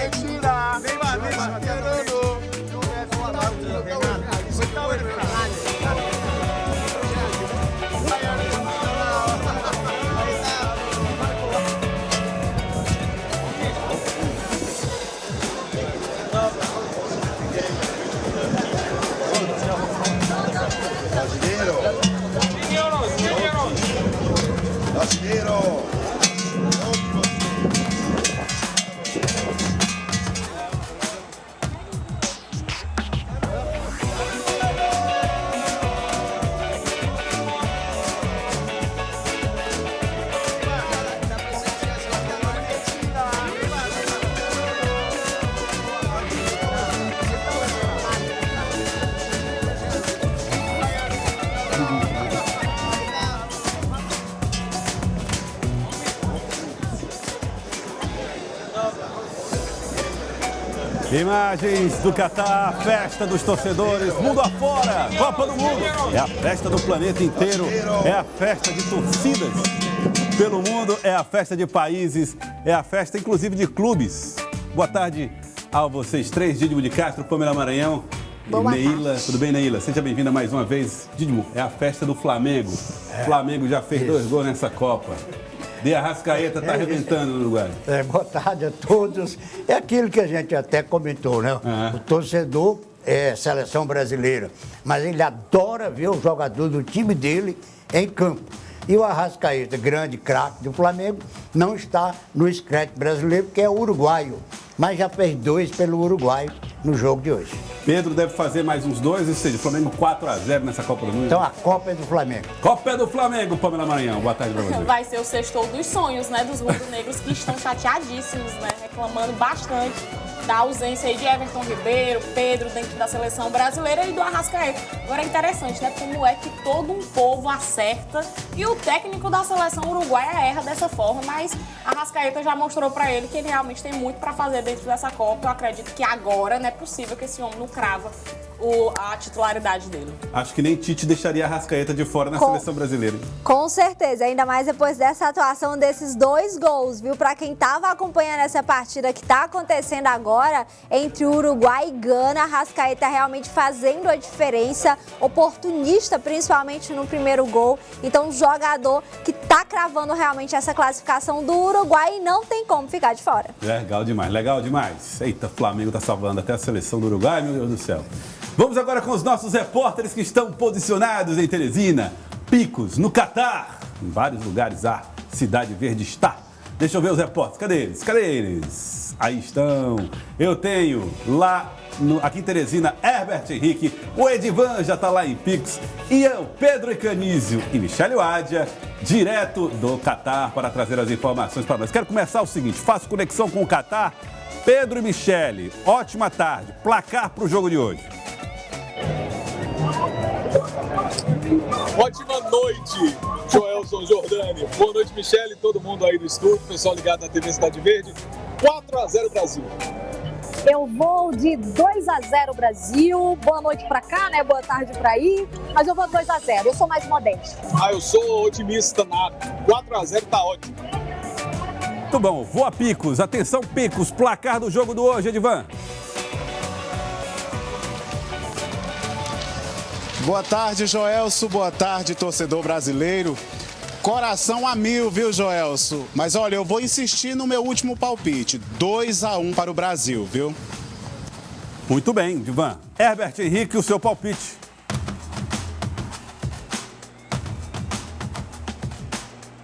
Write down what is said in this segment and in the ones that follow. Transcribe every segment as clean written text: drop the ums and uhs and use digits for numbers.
Argentina. Neymar. Brasileiro. Imagens do Catar, festa dos torcedores, mundo afora, Copa do Mundo. É a festa do planeta inteiro, é a festa de torcidas pelo mundo, é a festa de países, é a festa inclusive de clubes. Boa tarde a vocês três, Didimo de Castro, Pamela Maranhão e Neila. Tudo bem, Neila? Seja bem-vinda mais uma vez. Didimo, é a festa do Flamengo. O Flamengo já fez 2 gols nessa Copa. De Arrascaeta está arrebentando no Uruguai. Boa tarde a todos. É aquilo que a gente até comentou, né? O torcedor é seleção brasileira, mas ele adora ver o jogador do time dele em campo. E o Arrascaeta, grande craque do Flamengo, não está no scratch brasileiro, porque é uruguaio. Mas já fez 2 pelo Uruguai no jogo de hoje. Pedro deve fazer mais uns 2, ou seja, o Flamengo 4-0 nessa Copa do Mundo. Então a Copa é do Flamengo. Copa é do Flamengo, Pamela Maranhão. Boa tarde pra você. Vai ser o sextou dos sonhos, né, dos rubro-negros que estão chateadíssimos, né, reclamando bastante da ausência aí de Everton Ribeiro, Pedro dentro da seleção brasileira e do Arrascaeta. Agora é interessante, né, como é que todo um povo acerta e o técnico da seleção uruguaia erra dessa forma, mas Arrascaeta já mostrou pra ele que ele realmente tem muito pra fazer dentro dessa Copa. Eu acredito que agora não é possível que esse homem não crava a titularidade dele. Acho que nem Tite deixaria a Arrascaeta de fora na seleção brasileira. Com certeza, ainda mais depois dessa atuação desses 2 gols, viu? Pra quem tava acompanhando essa partida que tá acontecendo agora entre Uruguai e Gana, a Arrascaeta realmente fazendo a diferença, oportunista principalmente no primeiro gol. Então, um jogador que tá cravando realmente essa classificação do Uruguai e não tem como ficar de fora. Legal demais, legal demais. Eita, Flamengo tá salvando até a seleção do Uruguai, meu Deus do céu. Vamos agora com os nossos repórteres que estão posicionados em Teresina, Picos, no Catar. Em vários lugares a Cidade Verde está. Deixa eu ver os repórteres. Cadê eles? Cadê eles? Aí estão. Eu tenho lá aqui em Teresina, Herbert Henrique. O Edivan já está lá em Picos. Ian, Pedro Ecanísio e Michele Wadia, direto do Catar para trazer as informações para nós. Quero começar o seguinte, faço conexão com o Catar. Pedro e Michele, ótima tarde. Placar para o jogo de hoje. Ótima noite, Joelson Jordani. Boa noite, Michele, todo mundo aí do estúdio, pessoal ligado na TV Cidade Verde. 4-0 Brasil. Eu vou de 2-0 Brasil. Boa noite pra cá, né? Boa tarde pra aí. Mas eu vou 2-0. Eu sou mais modesto. Eu sou otimista nato. 4-0 tá ótimo. Muito bom. Vou a Picos. Atenção, Picos. Placar do jogo do hoje, Edivan. Boa tarde, Joelson. Boa tarde, torcedor brasileiro. Coração a mil, viu, Joelson? Mas olha, eu vou insistir no meu último palpite. 2-1 para o Brasil, viu? Muito bem, Edivan. Herbert Henrique, o seu palpite.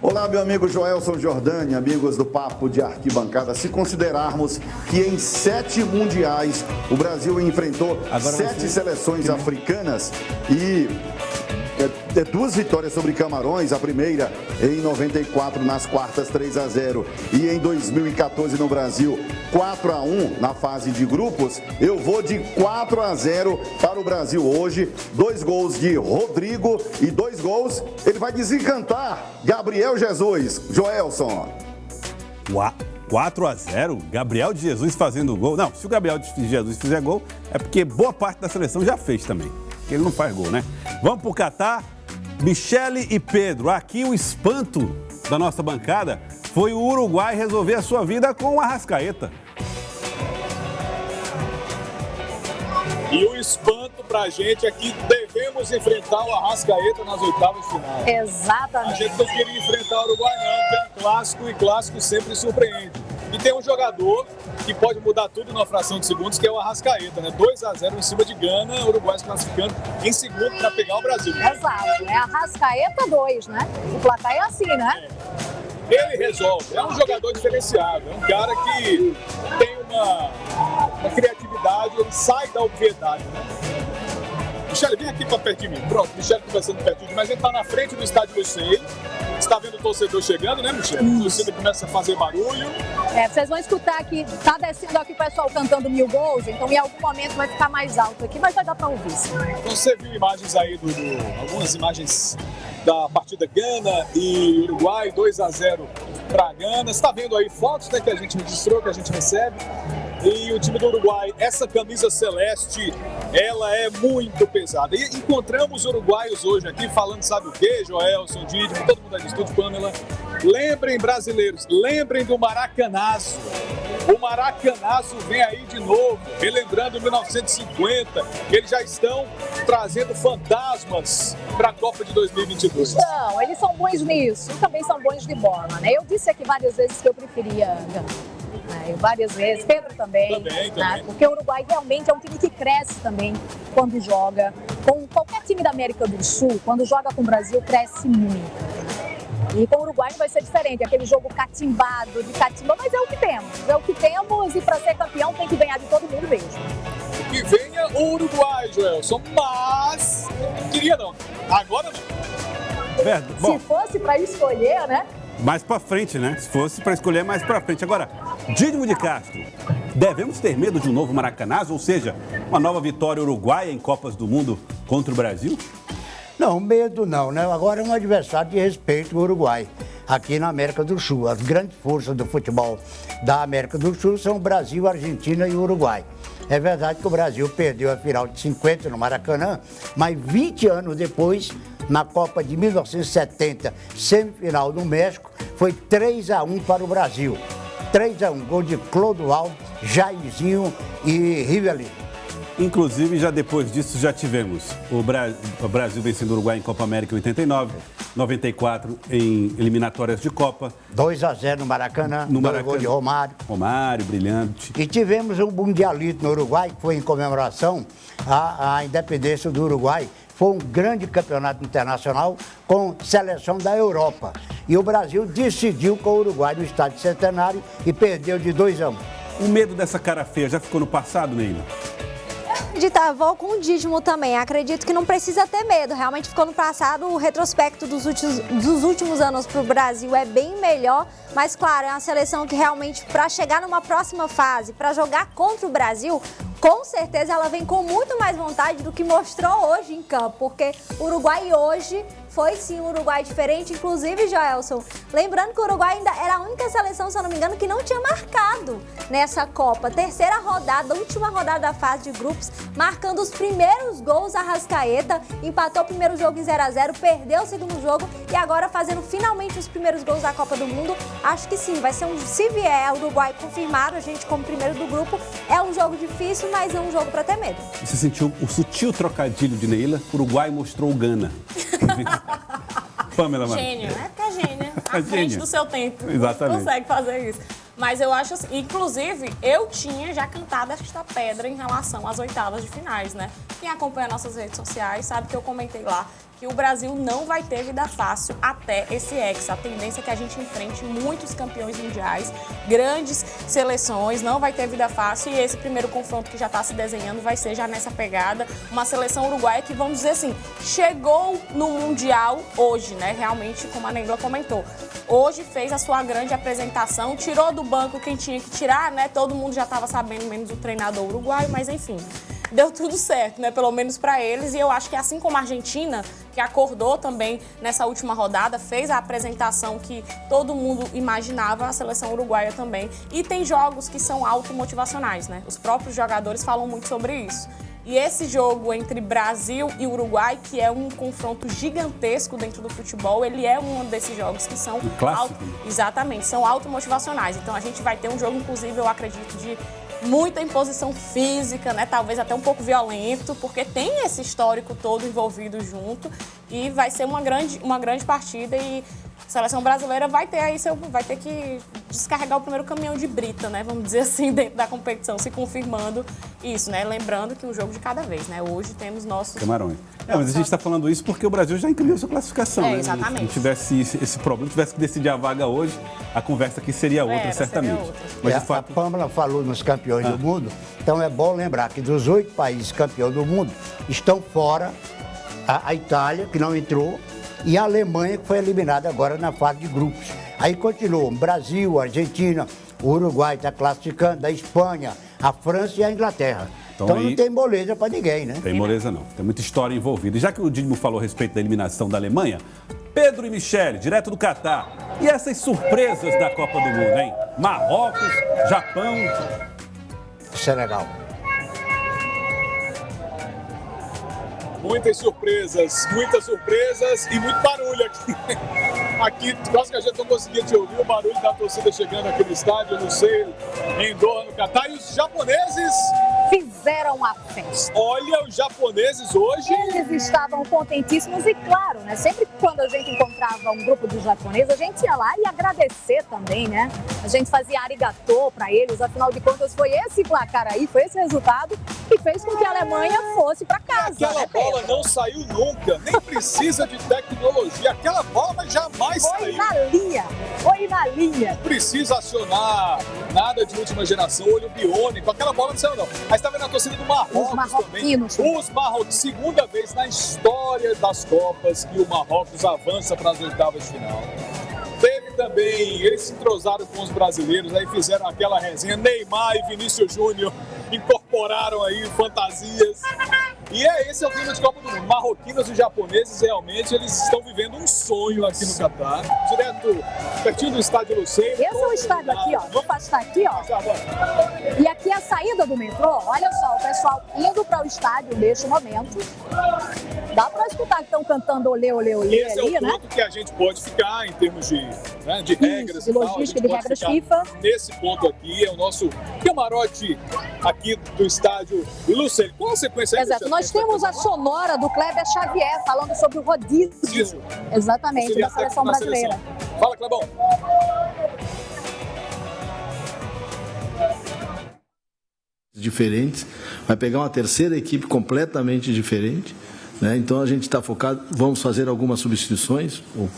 Olá, meu amigo Joelson Jordani, amigos do Papo de Arquibancada. Se considerarmos que em 7 mundiais o Brasil enfrentou 7 seleções africanas e 2 vitórias sobre Camarões, a primeira em 94 nas quartas 3-0 e em 2014 no Brasil 4-1 na fase de grupos, eu vou de 4-0 para o Brasil hoje. 2 gols de Rodrigo e 2 gols, ele vai desencantar Gabriel Jesus. Joelson. 4-0, Gabriel de Jesus fazendo gol. Não, se o Gabriel de Jesus fizer gol, é porque boa parte da seleção já fez também. Porque ele não faz gol, né? Vamos pro Catar. Michele e Pedro, aqui o espanto da nossa bancada foi o Uruguai resolver a sua vida com o Arrascaeta. espanto pra gente é que devemos enfrentar o Arrascaeta nas oitavas de final. A Exatamente. gente não queria enfrentar o Uruguai não, porque é um clássico e clássico sempre surpreende. E tem um jogador que pode mudar tudo numa fração de segundos, que é o Arrascaeta, né? 2-0 em cima de Gana, o Uruguai se classificando em segundo para pegar o Brasil. Exato, né? Arrascaeta 2, né? O placar é assim, né? Ele resolve, é um jogador diferenciado, é um cara que tem uma criatividade, ele sai da obviedade, né? Michele, vem aqui para perto de mim. Pronto, Michele conversando perto de mim, mas ele está na frente do estádio Luiz Ceia. Está vendo o torcedor chegando, né, Michele? O torcedor começa a fazer barulho. Vocês vão escutar aqui, tá descendo aqui o pessoal cantando 1000 gols, então em algum momento vai ficar mais alto aqui, mas vai dar para ouvir. Você viu imagens aí, algumas imagens da partida Gana e Uruguai, 2-0 para Gana. Você está vendo aí fotos, né, que a gente registrou, que a gente recebe. E o time do Uruguai, essa camisa celeste, ela é muito pesada. E encontramos uruguaios hoje aqui falando, sabe o quê? Joelson, Didi, todo mundo aí do estúdio, Pamela. Lembrem, brasileiros, lembrem do Maracanazo. O Maracanazo vem aí de novo, relembrando 1950. Eles já estão trazendo fantasmas para a Copa de 2022. Então, eles são bons nisso e também são bons de bola, né? Eu disse aqui várias vezes que eu preferia Gana. Várias vezes, Pedro também. Né? Porque o Uruguai realmente é um time que cresce também quando joga. Com qualquer time da América do Sul, quando joga com o Brasil, cresce muito. E com o Uruguai não vai ser diferente, aquele jogo catimbado, de catimba, mas é o que temos. É o que temos e para ser campeão tem que ganhar de todo mundo mesmo. Que venha o Uruguai, Joelson, mas queria não, agora não. Bom, se fosse para escolher, né? Mais pra frente, né? Se fosse pra escolher mais pra frente. Agora, Dídimo de Castro, devemos ter medo de um novo Maracanazo, ou seja, uma nova vitória uruguaia em Copas do Mundo contra o Brasil? Não, medo não, né? Agora é um adversário de respeito, o Uruguai, aqui na América do Sul. As grandes forças do futebol da América do Sul são o Brasil, a Argentina e o Uruguai. É verdade que o Brasil perdeu a final de 50 no Maracanã, mas 20 anos depois, na Copa de 1970, semifinal do México, foi 3-1 para o Brasil. 3-1, gol de Clodoaldo, Jairzinho e Rivelino. Inclusive, já depois disso, já tivemos o Brasil vencendo o Uruguai em Copa América em 89, 94 em eliminatórias de Copa. 2-0 no Maracanã, gol de Romário. Romário, brilhante. E tivemos um mundialito no Uruguai, que foi em comemoração à independência do Uruguai. Foi um grande campeonato internacional com seleção da Europa. E o Brasil decidiu com o Uruguai no Estádio Centenário e perdeu de 2-1. O medo dessa cara feia já ficou no passado, Neila? Vou com o Dídimo também. Acredito que não precisa ter medo. Realmente ficou no passado. O retrospecto dos últimos anos para o Brasil é bem melhor. Mas, claro, é uma seleção que realmente, para chegar numa próxima fase, para jogar contra o Brasil, com certeza ela vem com muito mais vontade do que mostrou hoje em campo. Porque o Uruguai hoje foi sim um Uruguai diferente. Inclusive, Joelson, lembrando que o Uruguai ainda era a única seleção, se eu não me engano, que não tinha marcado nessa Copa. Terceira rodada, última rodada da fase de grupos, marcando os primeiros gols. Arrascaeta empatou o primeiro jogo em 0-0, perdeu o segundo jogo e agora fazendo finalmente os primeiros gols da Copa do Mundo. Acho que sim, vai ser se vier o Uruguai confirmado, a gente como primeiro do grupo, é um jogo difícil, mas não um jogo para ter medo. Você sentiu o sutil trocadilho de Neila? O Uruguai mostrou o Gana. Pamela, mano. Gênio, né? Porque é gênio. À frente do seu tempo. Exatamente. Não consegue fazer isso. Mas eu acho assim, inclusive, eu tinha já cantado esta pedra em relação às oitavas de finais, né? Quem acompanha nossas redes sociais sabe que eu comentei lá que o Brasil não vai ter vida fácil até esse Hexa. A tendência é que a gente enfrente muitos campeões mundiais, grandes seleções, não vai ter vida fácil e esse primeiro confronto que já está se desenhando vai ser já nessa pegada. Uma seleção uruguaia que, vamos dizer assim, chegou no Mundial hoje, né? Realmente, como a Neila comentou. Hoje fez a sua grande apresentação, tirou do banco quem tinha que tirar, né? Todo mundo já estava sabendo, menos o treinador uruguaio, mas enfim, deu tudo certo, né? Pelo menos para eles. E eu acho que assim como a Argentina, que acordou também nessa última rodada, fez a apresentação que todo mundo imaginava, a seleção uruguaia também. E tem jogos que são automotivacionais, né? Os próprios jogadores falam muito sobre isso. E esse jogo entre Brasil e Uruguai, que é um confronto gigantesco dentro do futebol, ele é um desses jogos que são... clássico. Exatamente, são automotivacionais. Então a gente vai ter um jogo, inclusive, eu acredito, de muita imposição física, né? Talvez até um pouco violento, porque tem esse histórico todo envolvido junto e vai ser uma grande partida e a seleção brasileira vai ter que descarregar o primeiro caminhão de brita, né? Vamos dizer assim, dentro da competição, se confirmando isso, né? Lembrando que um jogo de cada vez, né? Hoje temos nossos... Camarões. Mas a gente está falando isso porque o Brasil já encaminhou sua classificação, né? Exatamente. Se não tivesse esse problema, tivesse que decidir a vaga hoje, a conversa aqui seria outra, certamente. Seria outra. Mas, de fato... A Pâmela falou nos campeões do mundo, então é bom lembrar que dos 8 países campeões do mundo, estão fora a Itália, que não entrou, e a Alemanha, que foi eliminada agora na fase de grupos. Aí continuam Brasil, Argentina, o Uruguai está classificando, a Espanha, a França e a Inglaterra. Então aí, não tem moleza para ninguém, né? Tem moleza não, tem muita história envolvida. E já que o Dínimo falou a respeito da eliminação da Alemanha, Pedro e Michele, direto do Catar. E essas surpresas da Copa do Mundo, hein? Marrocos, Japão... Senegal. Muitas surpresas e muito barulho aqui. Aqui, quase que a gente não conseguia te ouvir, o barulho da torcida chegando aqui no estádio, no Lusail, em Doha, no Catar. E os japoneses fizeram a festa. Olha, os japoneses hoje... Eles estavam contentíssimos e, claro, né? Sempre quando a gente encontrava um grupo de japoneses, a gente ia lá e agradecer também, né? A gente fazia arigatô para eles, afinal de contas foi esse placar aí, foi esse resultado que fez com que a Alemanha fosse para casa. E aquela bola não saiu nunca, nem precisa de tecnologia. Aquela bola jamais saiu. Foi na linha. Não precisa acionar nada de última geração, olho biônico. Aquela bola não saiu, não. Mas tá vendo a torcida do Marrocos também. Os marroquinos, segunda vez na história das Copas que o Marrocos avança para as oitavas de final. Teve também, eles se entrosaram com os brasileiros, aí fizeram aquela resenha. Neymar e Vinícius Júnior incorporaram aí fantasias. E esse é o clima de Copa do Mundo. Marroquinos e japoneses, realmente, eles estão vivendo um sonho aqui no Catar. Direto, pertinho do estádio Lusail. Esse é o estádio aqui, ó. Vou afastar aqui, ó. E aqui é a saída do metrô. Olha só, o pessoal indo para o estádio neste momento. Dá para escutar que estão cantando olê, olê, olê esse ali, é o né? ponto que a gente pode ficar em termos de regras de logística, de regras FIFA. Nesse ponto aqui é o nosso camarote aqui do estádio Lusail. Com a sequência aí, exato. Nós temos a sonora do Kleber Xavier falando sobre o rodízio. Isso. Exatamente, da seleção brasileira. Fala, Clebão. Diferentes, vai pegar uma terceira equipe completamente diferente, né? Então a gente está focado, vamos fazer algumas substituições, ou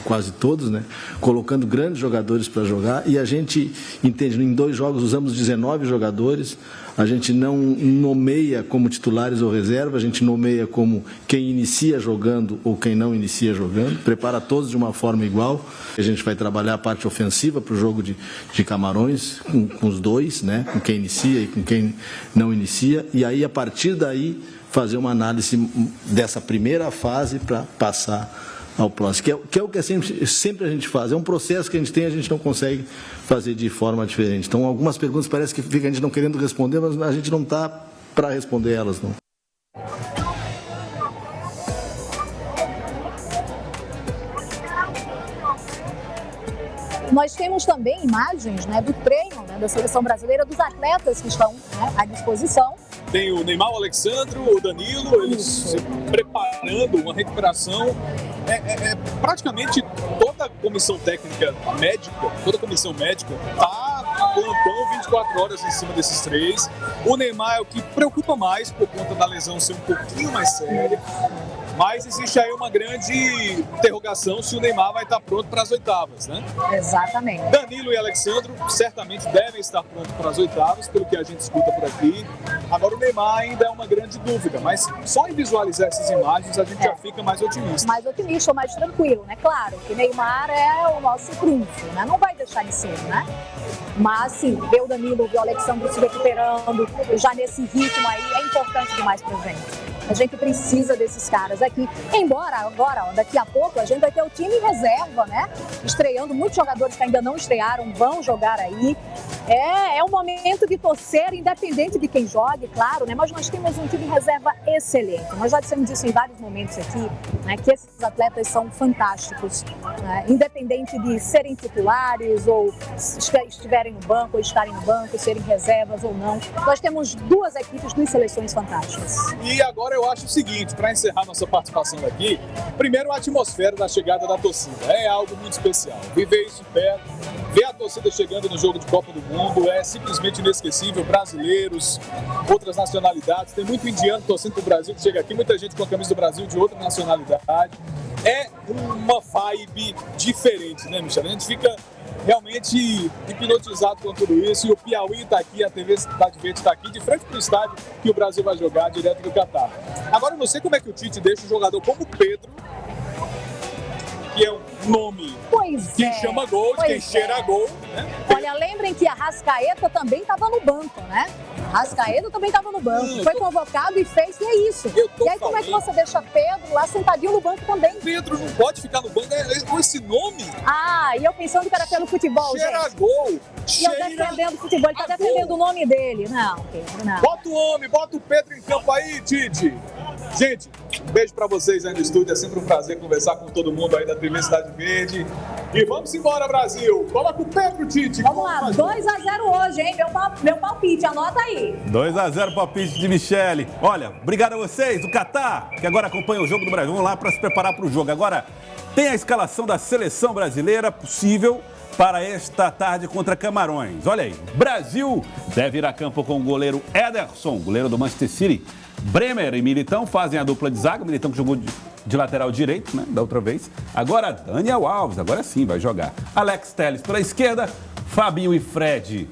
quase todos, né? Colocando grandes jogadores para jogar, e a gente entende, em 2 jogos usamos 19 jogadores, a gente não nomeia como titulares ou reserva, a gente nomeia como quem inicia jogando ou quem não inicia jogando, prepara todos de uma forma igual. A gente vai trabalhar a parte ofensiva para o jogo de Camarões, com os dois, né? Com quem inicia e com quem não inicia, e aí a partir daí fazer uma análise dessa primeira fase para passar ao próximo, que é o que sempre a gente faz, é um processo que a gente tem, a gente não consegue fazer de forma diferente. Então, algumas perguntas parece que fica a gente não querendo responder, mas a gente não está para responder elas, não. Nós temos também imagens, né, do treino, né, da seleção brasileira, dos atletas que estão, né, à disposição. Tem o Neymar, o Alexandro, o Danilo, eles se preparando uma recuperação. Praticamente toda a comissão técnica médica, toda a comissão médica está plantão 24 horas em cima desses 3. O Neymar é o que preocupa mais por conta da lesão ser um pouquinho mais séria. Mas existe aí uma grande interrogação se o Neymar vai estar pronto para as oitavas, né? Exatamente. Danilo e Alexandro certamente devem estar prontos para as oitavas, pelo que a gente escuta por aqui. Agora o Neymar ainda é uma grande dúvida, mas só em visualizar essas imagens a gente já fica mais otimista. Mais otimista, mais tranquilo, né? Claro que Neymar é o nosso trunfo, né? Não vai deixar de ser, né? Mas, sim, ver o Danilo, ver o Alexandre se recuperando, já nesse ritmo aí, é importante demais pra gente. A gente precisa desses caras aqui. Embora agora, daqui a pouco, a gente vai ter o time em reserva, né? Estreando, muitos jogadores que ainda não estrearam vão jogar aí. É um momento de torcer, independente de quem jogue, claro, né? Mas nós temos um time de reserva excelente. Nós já dissemos isso em vários momentos aqui, né? Que esses atletas são fantásticos, né? Independente de serem titulares ou estiverem no banco ou estarem no banco, serem reservas ou não. Nós temos duas equipes, duas seleções fantásticas. E agora eu acho o seguinte, para encerrar nossa participação aqui, primeiro a atmosfera da chegada da torcida. É algo muito especial. Viver isso de perto, ver a torcida chegando no jogo de Copa do Mundo é simplesmente inesquecível. Brasileiros, outras nacionalidades, tem muito indiano torcendo pro Brasil que chega aqui, muita gente com a camisa do Brasil de outra nacionalidade. É uma vibe diferente, né, Michel? A gente fica realmente hipnotizado com tudo isso, e o Piauí está aqui, a TV Cidade Verde está aqui, de frente para o estádio que o Brasil vai jogar direto do Catar. Agora, eu não sei como é que o Tite deixa um jogador como o Pedro, que é um nome que chama gol, quem cheira gol, né? Olha, lembrem que a Arrascaeta também estava no banco, né? Arrascaeta também estava no banco, foi convocado e fez, e é isso. E aí como é que você deixa Pedro lá sentadinho no banco também? Pedro não pode ficar no banco com esse nome. Ah, e eu pensando que era pelo futebol, cheira gente. Gol. E eu defendendo o futebol, ele está defendendo o nome dele. Não, Pedro, não. Bota o homem, bota o Pedro em campo aí, Tite. Gente, um beijo pra vocês aí no estúdio, é sempre um prazer conversar com todo mundo aí da TV Cidade Verde. E vamos embora, Brasil! Coloca o Pedro, Tite! Vamos lá, 2-0 hoje, hein? Meu palpite, anota aí. 2-0 palpite de Michele. Olha, obrigado a vocês do Catar, que agora acompanha o jogo do Brasil. Vamos lá para se preparar para o jogo. Agora, tem a escalação da seleção brasileira possível para esta tarde contra Camarões. Olha aí, Brasil deve ir a campo com o goleiro Ederson, goleiro do Manchester City. Bremer e Militão fazem a dupla de zaga. Militão que jogou de lateral direito, né, da outra vez. Agora Daniel Alves, agora sim vai jogar. Alex Telles pela esquerda. Fabinho e Fred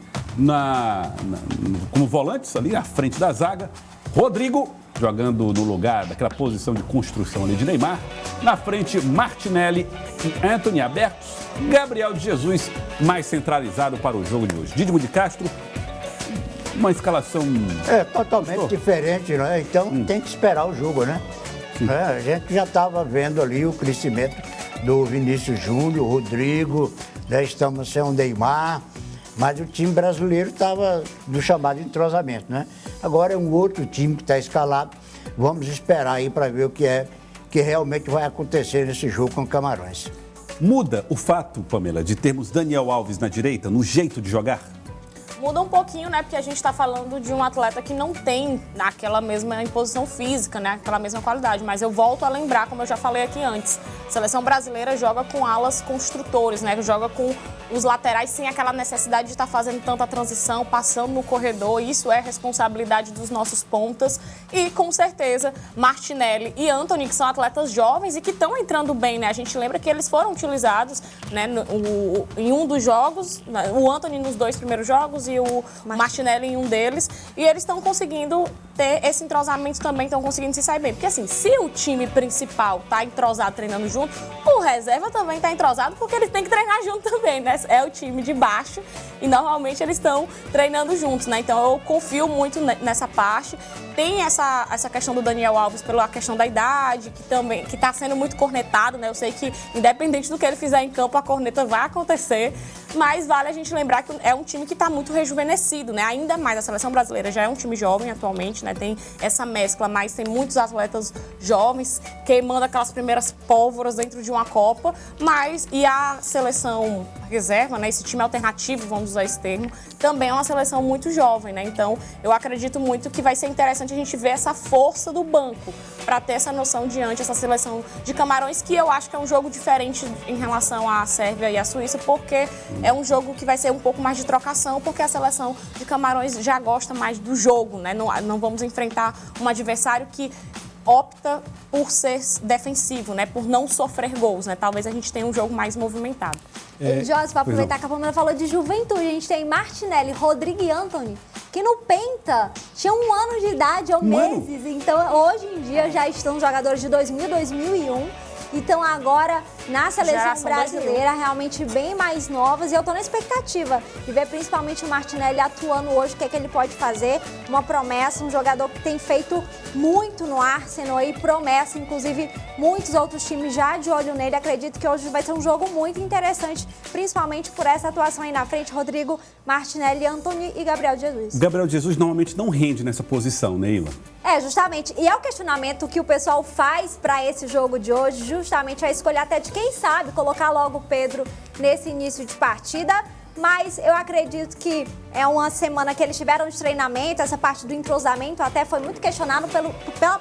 como volantes ali à frente da zaga. Rodrigo jogando no lugar daquela posição de construção ali de Neymar. Na frente, Martinelli e Antony abertos. Gabriel de Jesus mais centralizado para o jogo de hoje. Dídimo de Castro. Uma escalação... totalmente diferente, né? Então tem que esperar o jogo, né? A gente já estava vendo ali o crescimento do Vinícius Júnior, Rodrigo, né? Estamos sem o Neymar, mas o time brasileiro estava do chamado entrosamento, né? Agora é um outro time que está escalado. Vamos esperar aí para ver o que realmente vai acontecer nesse jogo com o Camarões. Muda o fato, Pamela, de termos Daniel Alves na direita, no jeito de jogar? Muda um pouquinho, né? Porque a gente está falando de um atleta que não tem aquela mesma imposição física, né? Aquela mesma qualidade. Mas eu volto a lembrar, como eu já falei aqui antes, a seleção brasileira joga com alas construtores, né? Joga com os laterais sem aquela necessidade de estar fazendo tanta transição, passando no corredor. Isso é responsabilidade dos nossos pontas. E, com certeza, Martinelli e Antony, que são atletas jovens e que estão entrando bem, né? A gente lembra que eles foram utilizados, né, em um dos jogos, o Antony nos 2 primeiros jogos e o Martinelli em um deles, e eles estão conseguindo ter esse entrosamento também, estão conseguindo se sair bem. Porque assim, se o time principal tá entrosado treinando junto, o reserva também tá entrosado porque eles têm que treinar junto também, né? É o time de baixo e normalmente eles estão treinando juntos, né? Então eu confio muito nessa parte. Tem essa questão do Daniel Alves pela questão da idade, que tá sendo muito cornetado, né? Eu sei que independente do que ele fizer em campo, a corneta vai acontecer, mas vale a gente lembrar que é um time que tá muito rejuvenescido, né? Ainda mais a seleção brasileira já é um time jovem atualmente, né? Tem essa mescla, mas tem muitos atletas jovens queimando aquelas primeiras pólvoras dentro de uma Copa, e a seleção reserva, né? Esse time alternativo, vamos usar esse termo, também é uma seleção muito jovem, né? Então, eu acredito muito que vai ser interessante a gente ver essa força do banco para ter essa noção diante essa seleção de Camarões, que eu acho que é um jogo diferente em relação à Sérvia e à Suíça, porque é um jogo que vai ser um pouco mais de trocação, porque a seleção de Camarões já gosta mais do jogo, né? Não vamos enfrentar um adversário que opta por ser defensivo, né? Por não sofrer gols, né? Talvez a gente tenha um jogo mais movimentado. Jorge, para aproveitar que a Pamela falou de juventude, a gente tem Martinelli, Rodrigo e Antony, que no Penta tinham 1 ano de idade ou meses. Então, hoje em dia, já estão jogadores de 2000, 2001, e estão agora na seleção Geração brasileira, realmente bem mais novas. E eu estou na expectativa de ver principalmente o Martinelli atuando hoje, o que é que ele pode fazer. Uma promessa, um jogador que tem feito muito no Arsenal e promessa, inclusive muitos outros times já de olho nele. Acredito que hoje vai ser um jogo muito interessante, principalmente por essa atuação aí na frente, Rodrigo, Martinelli, Antony e Gabriel Jesus. Gabriel Jesus normalmente não rende nessa posição, Neila. Justamente. E é o questionamento que o pessoal faz para esse jogo de hoje, justamente a escolha até de quem sabe colocar logo o Pedro nesse início de partida. Mas eu acredito que é uma semana que eles tiveram de treinamento, essa parte do entrosamento até foi muito questionado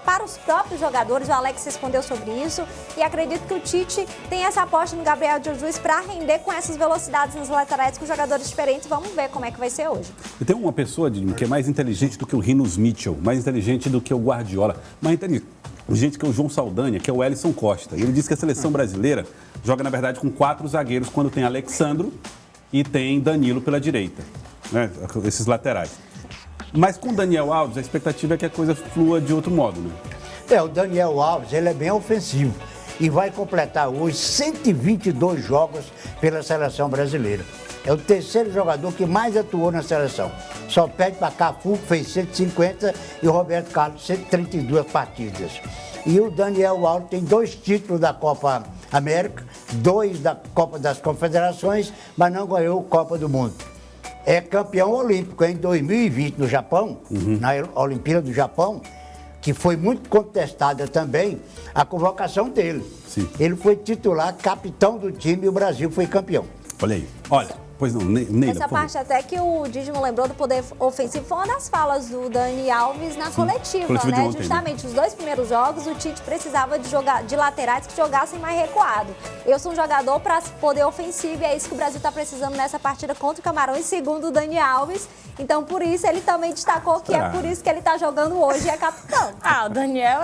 para os próprios jogadores, o Alex respondeu sobre isso. E acredito que o Tite tem essa aposta no Gabriel Jesus para render com essas velocidades nas laterais com jogadores diferentes. Vamos ver como é que vai ser hoje. E tem uma pessoa que é mais inteligente do que o Rinus Mitchell, mais inteligente do que o Guardiola, mais inteligente que o João Saldanha, que é o Ellison Costa. E ele disse que a seleção brasileira joga, na verdade, com 4 zagueiros quando tem Alexandro e tem Danilo pela direita, né? Esses laterais. Mas com o Daniel Alves, a expectativa é que a coisa flua de outro modo, né? O Daniel Alves, ele é bem ofensivo e vai completar hoje 122 jogos pela seleção brasileira. É o terceiro jogador que mais atuou na seleção. Só perde para Cafu, que fez 150, e o Roberto Carlos, 132 partidas. E o Daniel Alves tem 2 títulos da Copa América, 2 da Copa das Confederações, mas não ganhou a Copa do Mundo. É campeão olímpico em 2020 no Japão, na Olimpíada do Japão, que foi muito contestada também a convocação dele. Sim. Ele foi titular, capitão do time e o Brasil foi campeão. Olha aí. Olha, pois não, Neila, essa parte até que o Dídimo lembrou do poder ofensivo foi uma das falas do Dani Alves na coletiva, de né? ontem, Justamente, os 2 primeiros jogos, o Tite precisava de laterais que jogassem mais recuado. Eu sou um jogador para poder ofensivo e é isso que o Brasil está precisando nessa partida contra o Camarões, segundo o Dani Alves. Então, por isso, ele também destacou que é por isso que ele está jogando hoje e é capitão. O Daniel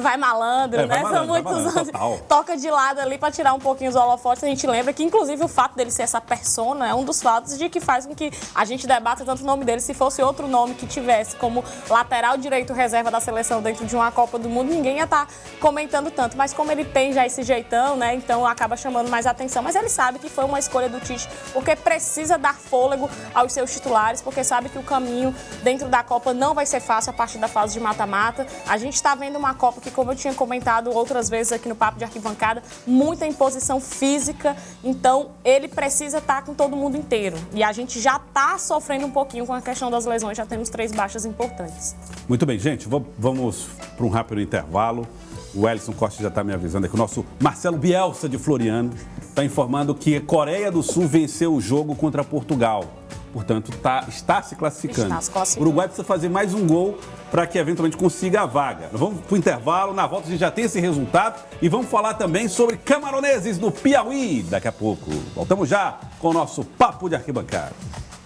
vai malandro, né? São muitos anos. Toca de lado ali para tirar um pouquinho os holofotes. A gente lembra que, inclusive, o fato dele ser essa persona é um dos fatos de que faz com que a gente debata tanto o nome dele. Se fosse outro nome que tivesse como lateral direito reserva da seleção dentro de uma Copa do Mundo, ninguém ia estar comentando tanto. Mas como ele tem já esse jeitão, né? Então acaba chamando mais atenção. Mas ele sabe que foi uma escolha do Tite, porque precisa dar fôlego aos seus titulares, porque sabe que o caminho dentro da Copa não vai ser fácil a partir da fase de mata-mata. A gente está vendo uma Copa que, como eu tinha comentado outras vezes aqui no Papo de Arquibancada, muita imposição física. Então ele precisa estar com todo mundo inteiro. E a gente já está sofrendo um pouquinho com a questão das lesões, já temos 3 baixas importantes. Muito bem, gente, vamos para um rápido intervalo. O Ellison Costa já está me avisando aqui. O nosso Marcelo Bielsa de Floriano está informando que a Coreia do Sul venceu o jogo contra Portugal. Portanto, está se classificando. O Uruguai precisa fazer mais um gol para que eventualmente consiga a vaga. Vamos para o intervalo, na volta a gente já tem esse resultado e vamos falar também sobre camaroneses no Piauí daqui a pouco. Voltamos já com o nosso Papo de Arquibancada.